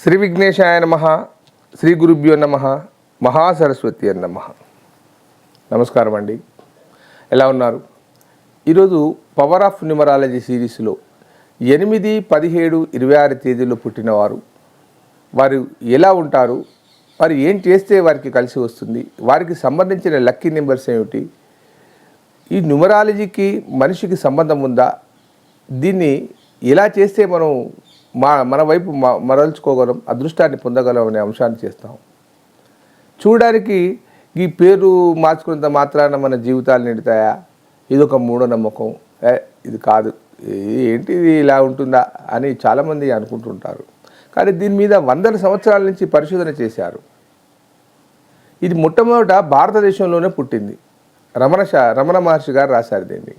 శ్రీ విఘ్నేశాయ నమః, శ్రీ గురుభ్యో నమః, మహాసరస్వతి నమః. నమస్కారం అండి, ఎలా ఉన్నారు? ఈరోజు పవర్ ఆఫ్ న్యూమరాలజీ సిరీస్లో 8, 17, 26 తేదీల్లో పుట్టినవారు వారు ఎలా ఉంటారు, వారు ఏం చేస్తే వారికి కలిసి వస్తుంది, వారికి సంబంధించిన లక్కీ నెంబర్స్ ఏమిటి, ఈ న్యూమరాలజీకి మనిషికి సంబంధం ఉందా, దీన్ని ఎలా చేస్తే మనం మన వైపు మరల్చుకోగలం, అదృష్టాన్ని పొందగలం అనే అంశాన్ని చేస్తాం. చూడడానికి ఈ పేరు మార్చుకున్నంత మాత్రాన మన జీవితాలు నిండుతాయా, ఇదొక మూఢనమ్మకం, ఇది కాదు, ఏంటి ఇది ఇలా ఉంటుందా అని చాలామంది అనుకుంటుంటారు. కానీ దీని మీద వందల సంవత్సరాల నుంచి పరిశోధన చేశారు. ఇది మొట్టమొదట భారతదేశంలోనే పుట్టింది. రమణ మహర్షి గారు రాశారు దీన్ని.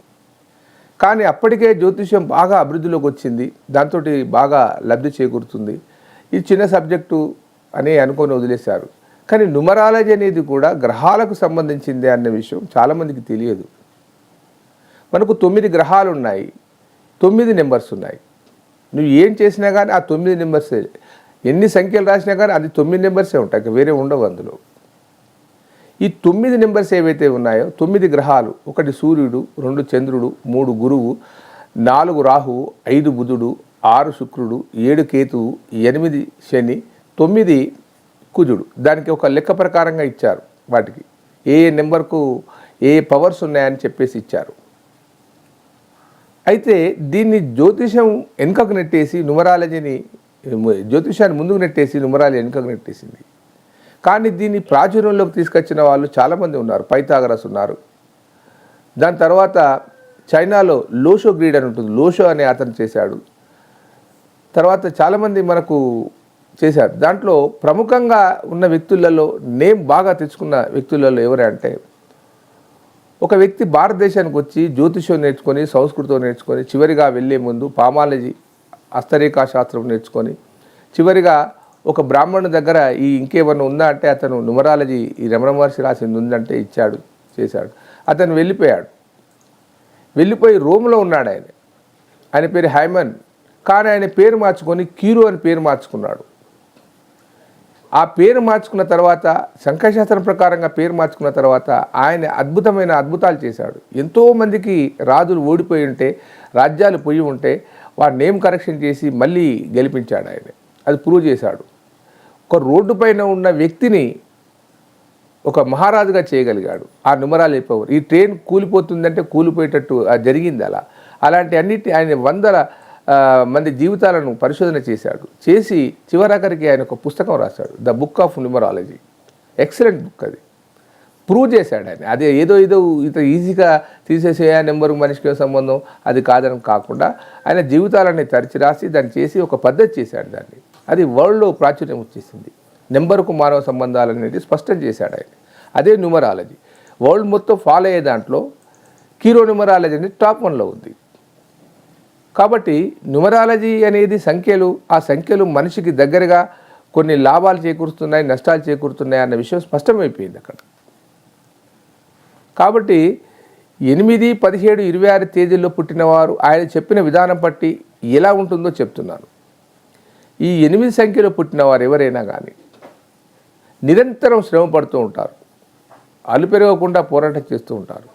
కానీ అప్పటికే జ్యోతిష్యం బాగా అభివృద్ధిలోకి వచ్చింది, దాంతో బాగా లబ్ధి చేకూరుతుంది. ఇది చిన్న సబ్జెక్టు అని అనుకొని వదిలేశారు. కానీ న్యూమరాలజీ అనేది కూడా గ్రహాలకు సంబంధించిందే అన్న విషయం చాలామందికి తెలియదు. మనకు 9 గ్రహాలు ఉన్నాయి, 9 నెంబర్స్ ఉన్నాయి. నువ్వు ఏం చేసినా కానీ ఆ 9 నెంబర్సే, ఎన్ని సంఖ్యలు రాసినా కానీ అది 9 నెంబర్సే ఉంటాయి, వేరే ఉండవు అందులో. ఈ 9 నెంబర్స్ ఏవైతే ఉన్నాయో, 9 గ్రహాలు, 1 సూర్యుడు, 2 చంద్రుడు, 3 గురువు, 4 రాహువు, 5 బుధుడు, 6 శుక్రుడు, 7 కేతువు, 8 శని, 9 కుజుడు. దానికి ఒక లెక్క ప్రకారంగా ఇచ్చారు. వాటికి ఏ నెంబర్కు ఏ పవర్స్ ఉన్నాయని చెప్పేసి ఇచ్చారు. అయితే దీన్ని జ్యోతిషం వెనుకకు నెట్టేసి జ్యోతిషాన్ని ముందుకు నెట్టేసి న్యూమరాలజీ వెనుకకు నెట్టేసింది. కానీ దీన్ని ప్రాచుర్యంలోకి తీసుకొచ్చిన వాళ్ళు చాలామంది ఉన్నారు. పైథాగరస్ ఉన్నారు. దాని తర్వాత చైనాలో లోషో గ్రీడ్ అని ఉంటుంది, లోషో అనే అతను చేశాడు. తర్వాత చాలామంది మనకు చేశారు. దాంట్లో ప్రముఖంగా ఉన్న వ్యక్తులలో, నేమ్ బాగా తెచ్చుకున్న వ్యక్తులలో ఎవరంటే, ఒక వ్యక్తి భారతదేశానికి వచ్చి జ్యోతిషం నేర్చుకొని, సంస్కృతం నేర్చుకొని, చివరిగా వెళ్ళే ముందు పామాలజీ, హస్తరేఖా శాస్త్రం నేర్చుకొని, చివరిగా ఒక బ్రాహ్మణుడి దగ్గర ఈ ఇంకేమన్నా ఉందా అంటే అతను న్యూమరాలజీ ఈ రమణ మహర్షి రాసింది ఉందంటే ఇచ్చాడు, చేశాడు. అతను వెళ్ళిపోయి రోమ్లో ఉన్నాడు. ఆయన పేరు హైమన్. కానీ ఆయన పేరు మార్చుకొని కీరో అని పేరు మార్చుకున్నాడు. ఆ పేరు మార్చుకున్న తర్వాత, సంఖ్యాశాస్త్రం ప్రకారంగా పేరు మార్చుకున్న తర్వాత ఆయన అద్భుతాలు చేశాడు. ఎంతోమందికి రాజులు ఓడిపోయి ఉంటే, రాజ్యాలు పోయి ఉంటే వారి నేమ్ కరెక్షన్ చేసి మళ్ళీ గెలిపించాడు. ఆయన అది ప్రూవ్ చేశాడు. ఒక రోడ్డు పైన ఉన్న వ్యక్తిని ఒక మహారాజుగా చేయగలిగాడు ఆ న్యూమరాలజీ పవర్. ఈ ట్రైన్ కూలిపోతుందంటే కూలిపోయేటట్టు జరిగింది. అలాంటి అన్నిటి ఆయన వందల మంది జీవితాలను పరిశోధన చేసి చివరాఖరికి ఆయన ఒక పుస్తకం రాశాడు, the book of numerology. Excellent book. అది ప్రూవ్ చేశాడు ఆయన. అదే ఏదో ఇంత ఈజీగా తీసేసే నెంబరు మనిషికి సంబంధం అది కాదని కాకుండా ఆయన జీవితాలని తరిచి రాసి దాన్ని చేసి ఒక పద్ధతి చేశాడు. దాన్ని అది వరల్డ్లో ప్రాచుర్యం వచ్చేసింది. నెంబర్కు మానవ సంబంధాలు అనేది స్పష్టం చేశాడు ఆయన. అదే న్యూమరాలజీ వరల్డ్ మొత్తం ఫాలో అయ్యే దాంట్లో కీరో న్యూమరాలజీ అనేది టాప్ 1లో ఉంది. కాబట్టి న్యూమరాలజీ అనేది సంఖ్యలు, ఆ సంఖ్యలు మనిషికి దగ్గరగా కొన్ని లాభాలు చేకూరుతున్నాయి, నష్టాలు చేకూరుతున్నాయి అన్న విషయం స్పష్టమైపోయింది అక్కడ. కాబట్టి 8, 17, 26 తేదీల్లో పుట్టినవారు ఆయన చెప్పిన విధానం బట్టి ఎలా ఉంటుందో చెప్తున్నాను. ఈ 8 సంఖ్యలో పుట్టినవారు ఎవరైనా కానీ నిరంతరం శ్రమ పడుతూ ఉంటారు, అలుపెరగకుండా పోరాటం చేస్తూ ఉంటారు,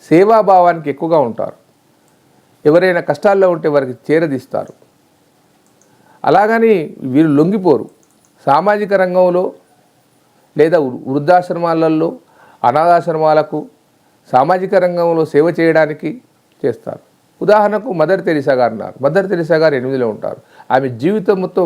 సేవాభావానికి ఎక్కువగా ఉంటారు, ఎవరైనా కష్టాల్లో ఉంటే వారికి చేరదీస్తారు. అలాగని వీరు లొంగిపోరు. సామాజిక రంగంలో లేదా వృద్ధాశ్రమాలలో, అనాథాశ్రమాలకు, సామాజిక రంగంలో సేవ చేయడానికి చేస్తారు. ఉదాహరణకు మదర్ తెరిసా గారు ఉన్నారు. మదర్ తెరిసా గారు 8లో ఉంటారు. ఆమె జీవితం మొత్తం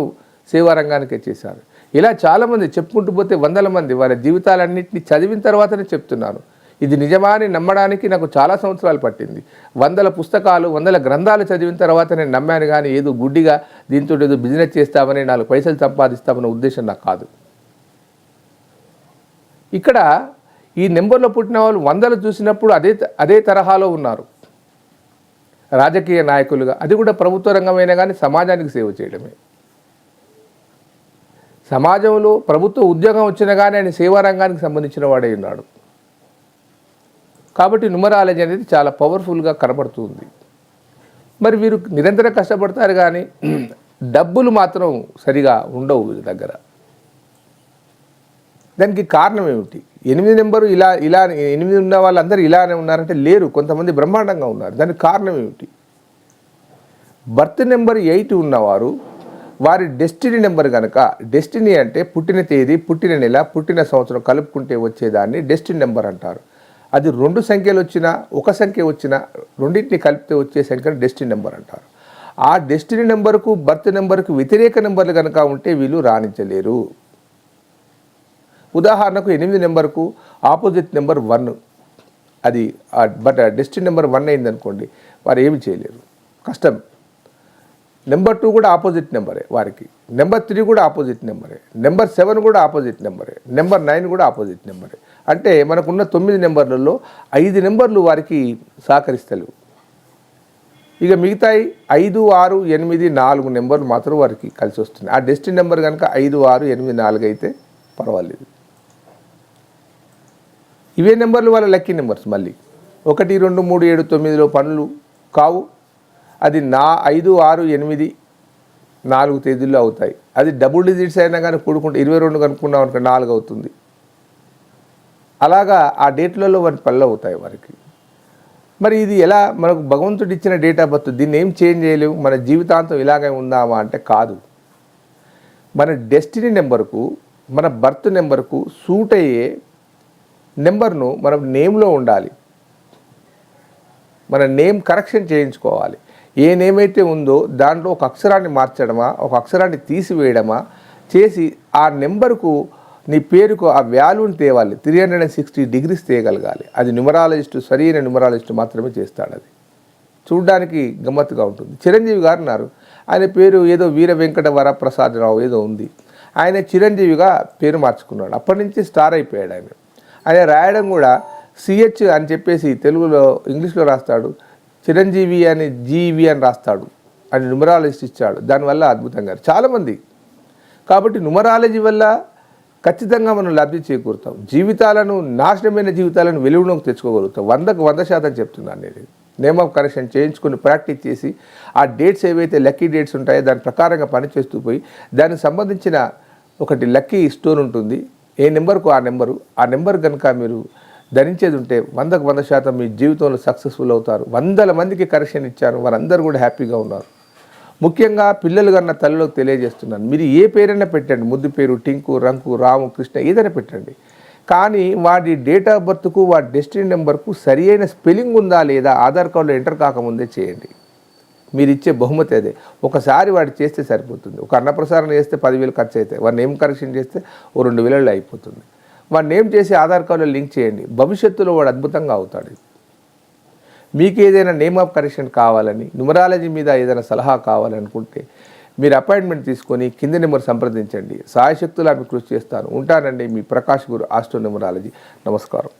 సేవా రంగానికే చేశారు. ఇలా చాలామంది చెప్పుకుంటూ పోతే వందల మంది వారి జీవితాలన్నింటినీ చదివిన తర్వాతనే చెప్తున్నాను. ఇది నిజమా అని నమ్మడానికి నాకు చాలా సంవత్సరాలు పట్టింది. 100 పుస్తకాలు, 100 గ్రంథాలు చదివిన తర్వాత నేను నమ్మాను. కానీ ఏదో గుడ్డిగా దీంతో ఏదో బిజినెస్ చేస్తామని, 4 పైసలు సంపాదిస్తామనే ఉద్దేశం నాకు కాదు. ఇక్కడ ఈ నెంబర్లో పుట్టిన వాళ్ళు 100 చూసినప్పుడు అదే తరహాలో ఉన్నారు. రాజకీయ నాయకులుగా, అది కూడా ప్రభుత్వ రంగమైనా కానీ సమాజానికి సేవ చేయడమే. సమాజంలో ప్రభుత్వ ఉద్యోగం వచ్చినా కానీ ఆయన సేవా రంగానికి సంబంధించిన వాడే ఉన్నాడు. కాబట్టి న్యూమరాలజీ అనేది చాలా పవర్ఫుల్గా కనబడుతుంది. మరి వీరు నిరంతరం కష్టపడతారు కానీ డబ్బులు మాత్రం సరిగా ఉండవు వీళ్ళ దగ్గర. దానికి కారణం ఏమిటి? 8 నెంబరు ఇలా 8 ఉన్న వాళ్ళందరూ ఇలానే ఉన్నారంటే లేరు, కొంతమంది బ్రహ్మాండంగా ఉన్నారు. దానికి కారణం ఏమిటి? బర్త్ నెంబర్ 8 ఉన్నవారు వారి డెస్టినీ నెంబర్ కనుక, డెస్టినీ అంటే పుట్టిన తేదీ, పుట్టిన నెల, పుట్టిన సంవత్సరం కలుపుకుంటే వచ్చేదాన్ని డెస్టినీ నెంబర్ అంటారు. అది 2 సంఖ్యలు వచ్చినా, ఒక సంఖ్య వచ్చినా, రెండింటిని కలిపితే వచ్చే సంఖ్యను డెస్టినీ నెంబర్ అంటారు. ఆ డెస్టినీ నెంబర్కు బర్త్ నెంబర్కు వ్యతిరేక నెంబర్లు కనుక ఉంటే వీళ్ళు రాణించలేరు. ఉదాహరణకు 8 నెంబర్కు ఆపోజిట్ నెంబర్ 1, అది బట్ డెస్టినీ నెంబర్ 1 అయిందనుకోండి, వారు ఏమి చేయలేరు, కష్టం. నెంబర్ 2 కూడా ఆపోజిట్ నెంబరే వారికి, నెంబర్ 3 కూడా ఆపోజిట్ నెంబరే, నెంబర్ 7 కూడా ఆపోజిట్ నెంబరే, నెంబర్ 9 కూడా ఆపోజిట్ నెంబరే. అంటే మనకున్న 9 నెంబర్లలో 5 నెంబర్లు వారికి సహకరిస్తలేవు. ఇక మిగతాయి 5, 6, 8, 4 నెంబర్లు మాత్రం వారికి కలిసి వస్తున్నాయి. ఆ డెస్టినీ నెంబర్ కనుక 5, 6, 8, 4 అయితే పర్వాలేదు. ఇవే నెంబర్లు వాళ్ళ లక్కీ నెంబర్స్. మళ్ళీ 1, 2, 3, 7, 9లో పనులు కావు. అది 5, 6, 8, 4 తేదీల్లో అవుతాయి. అది డబుల్ డిజిట్స్ అయినా కానీ కూడుకుంటే 22 కనుక్కున్నాం అనుకో 4 అవుతుంది. అలాగా ఆ డేట్లలో వారి పనులు అవుతాయి వారికి. మరి ఇది ఎలా? మనకు భగవంతుడు ఇచ్చిన డేట్ ఆఫ్ బర్త్, దీన్ని ఏం చేంజ్ చేయలేము. మన జీవితాంతం ఇలాగే ఉందామా అంటే కాదు. మన డెస్టినీ నెంబర్కు, మన బర్త్ నెంబర్కు సూట్ అయ్యే నెంబర్ను మనం నేమ్లో ఉండాలి. మన నేమ్ కరెక్షన్ చేయించుకోవాలి. ఏ నేమ్ అయితే ఉందో దాంట్లో ఒక అక్షరాన్ని మార్చడమా, ఒక అక్షరాన్ని తీసివేయడమా చేసి ఆ నెంబర్కు, నీ పేరుకు ఆ వాల్యూని తేవాలి. 360 డిగ్రీస్ తేయగలగాలి. అది న్యూమరాలజిస్టు, సరైన న్యూమరాలజిస్టు మాత్రమే చేస్తాడు. అది చూడడానికి గమ్మత్తుగా ఉంటుంది. చిరంజీవి గారు ఉన్నారు, ఆయన పేరు ఏదో వీర వెంకట వరప్రసాదరావు ఏదో ఉంది. ఆయన చిరంజీవిగా పేరు మార్చుకున్నాడు. అప్పటి నుంచి స్టార్ అయిపోయాడు ఆయన. ఆయన రాయడం కూడా సిహెచ్ అని చెప్పేసి తెలుగులో, ఇంగ్లీష్లో రాస్తాడు. చిరంజీవి అని జీవి అని రాస్తాడు. అని న్యూమరాలజిస్ట్ ఇచ్చాడు. దానివల్ల అద్భుతంగా చాలామంది. కాబట్టి న్యూమరాలజీ వల్ల ఖచ్చితంగా మనం లబ్ధి చేకూరుతాం. జీవితాలను, నాశనమైన జీవితాలను వెలుగులోకి తెచ్చుకోగలుగుతాం. 100కు 100% చెప్తున్నాను నేను. నేమ్ ఆఫ్ కరెక్షన్ చేయించుకొని ప్రాక్టీస్ చేసి ఆ డేట్స్ ఏవైతే లక్కీ డేట్స్ ఉంటాయో దాని ప్రకారంగా పనిచేస్తూ పోయి దానికి సంబంధించిన ఒకటి లక్కీ స్టోన్ ఉంటుంది. ఏ నెంబర్కు ఆ నెంబర్ కనుక మీరు ధరించేది ఉంటే 100కు 100% మీ జీవితంలో సక్సెస్ఫుల్ అవుతారు. 100 మందికి కరెక్షన్ ఇచ్చాను, వారందరూ కూడా హ్యాపీగా ఉన్నారు. ముఖ్యంగా పిల్లలు కన్నా తల్లిలోకి తెలియజేస్తున్నాను, మీరు ఏ పేరైనా పెట్టండి, ముద్దు పేరు, టింకు, రంకు, రాము, కృష్ణ ఏదైనా పెట్టండి. కానీ వాడి డేట్ ఆఫ్ బర్త్కు, వాడి డెస్టినీ నెంబర్కు సరి అయిన స్పెల్లింగ్ ఉందా లేదా ఆధార్ కార్డులో ఎంటర్ కాకముందే చేయండి. మీరు ఇచ్చే బహుమతి అదే. ఒకసారి వాడు చేస్తే సరిపోతుంది. ఒక అన్నప్రసారణ చేస్తే 10,000 ఖర్చు అవుతాయి. వాడు నేమ్ కరెక్షన్ చేస్తే ఓ 2,000 అయిపోతుంది. వాడు నేమ్ చేసి ఆధార్ కార్డులో లింక్ చేయండి. భవిష్యత్తులో వాడు అద్భుతంగా అవుతాడు. మీకు ఏదైనా నేమ్ ఆఫ్ కరెక్షన్ కావాలని, న్యూమరాలజీ మీద ఏదైనా సలహా కావాలనుకుంటే మీరు అపాయింట్మెంట్ తీసుకొని కింది నెంబర్ సంప్రదించండి. సాయశక్తులా మీకు కృషి చేస్తాను. ఉంటానండి, మీ ప్రకాష్ గురు, ఆస్ట్రో న్యూమరాలజీ. నమస్కారం.